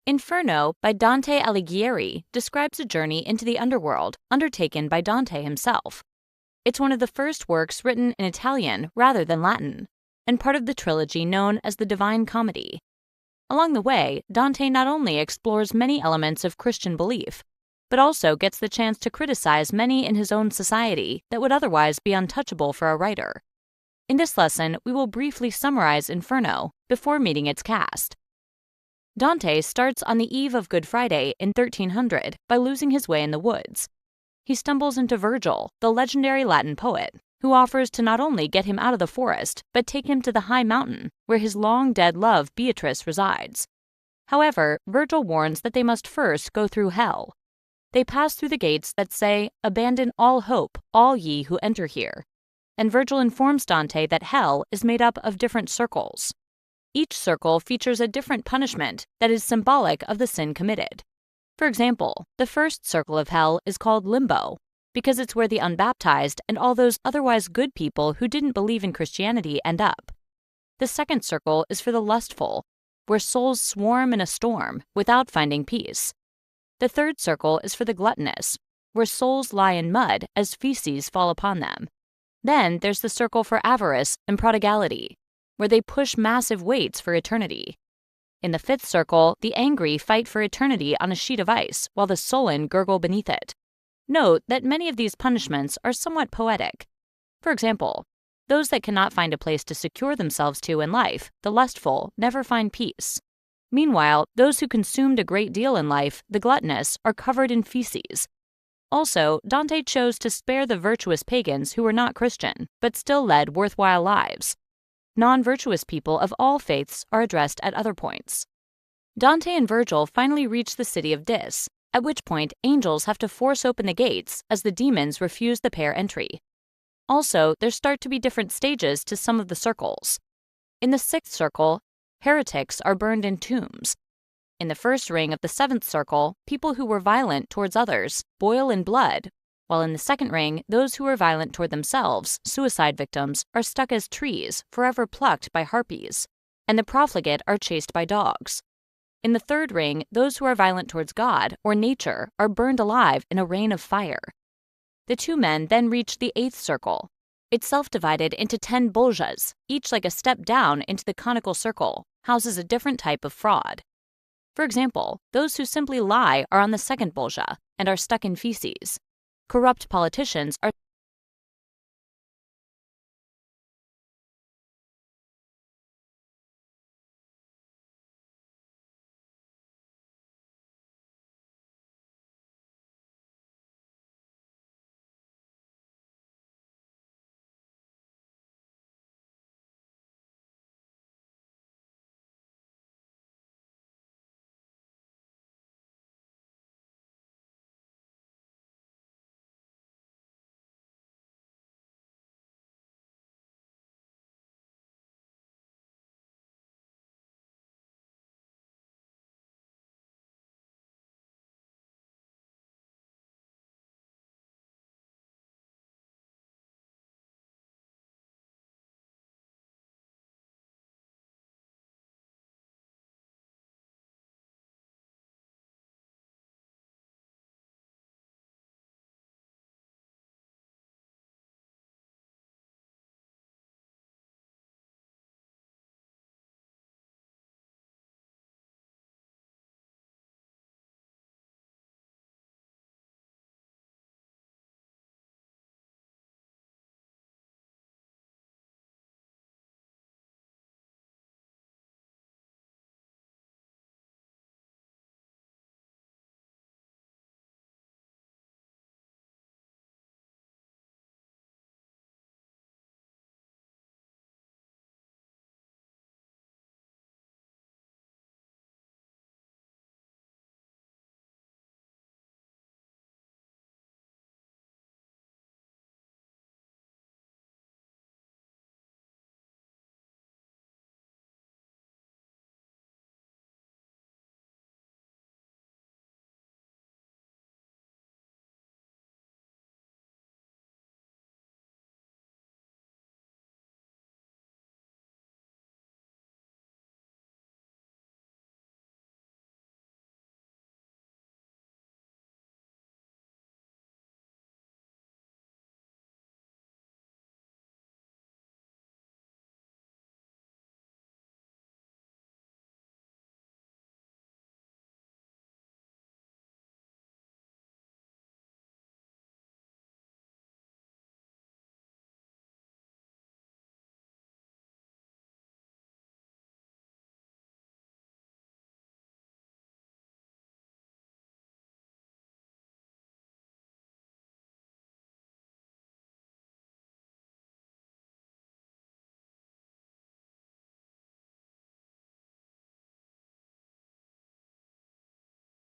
Inferno by Dante Alighieri describes a journey into the underworld undertaken by Dante himself. It's one of the first works written in Italian rather than Latin, and part of the trilogy known as the Divine Comedy. Along the way, Dante not only explores many elements of Christian belief, but also gets the chance to criticize many in his own society that would otherwise be untouchable for a writer. In this lesson, we will briefly summarize Inferno before meeting its cast. Dante starts on the eve of Good Friday in 1300 by losing his way in the woods. He stumbles into Virgil, the legendary Latin poet, who offers to not only get him out of the forest, but take him to the high mountain where his long-dead love Beatrice resides. However, Virgil warns that they must first go through hell. They pass through the gates that say, "Abandon all hope, all ye who enter here." And Virgil informs Dante that hell is made up of different circles. Each circle features a different punishment that is symbolic of the sin committed. For example, the first circle of hell is called Limbo, because it's where the unbaptized and all those otherwise good people who didn't believe in Christianity end up. The second circle is for the lustful, where souls swarm in a storm without finding peace. The third circle is for the gluttonous, where souls lie in mud as feces fall upon them. Then there's the circle for avarice and prodigality, where they push massive weights for eternity. In the fifth circle, the angry fight for eternity on a sheet of ice while the sullen gurgle beneath it. Note that many of these punishments are somewhat poetic. For example, those that cannot find a place to secure themselves to in life, the lustful, never find peace. Meanwhile, those who consumed a great deal in life, the gluttonous, are covered in feces. Also, Dante chose to spare the virtuous pagans who were not Christian, but still led worthwhile lives. Non-virtuous people of all faiths are addressed at other points. Dante and Virgil finally reach the city of Dis, at which point angels have to force open the gates as the demons refuse the pair entry. Also, there start to be different stages to some of the circles. In the sixth circle, heretics are burned in tombs. In the first ring of the seventh circle, people who were violent towards others boil in blood, while in the second ring, those who are violent toward themselves, suicide victims, are stuck as trees, forever plucked by harpies, and the profligate are chased by dogs. In the third ring, those who are violent towards God or nature are burned alive in a rain of fire. The two men then reach the eighth circle, itself divided into 10 boljas, each like a step down into the conical circle, houses a different type of fraud. For example, those who simply lie are on the second bolja and are stuck in feces. Corrupt politicians are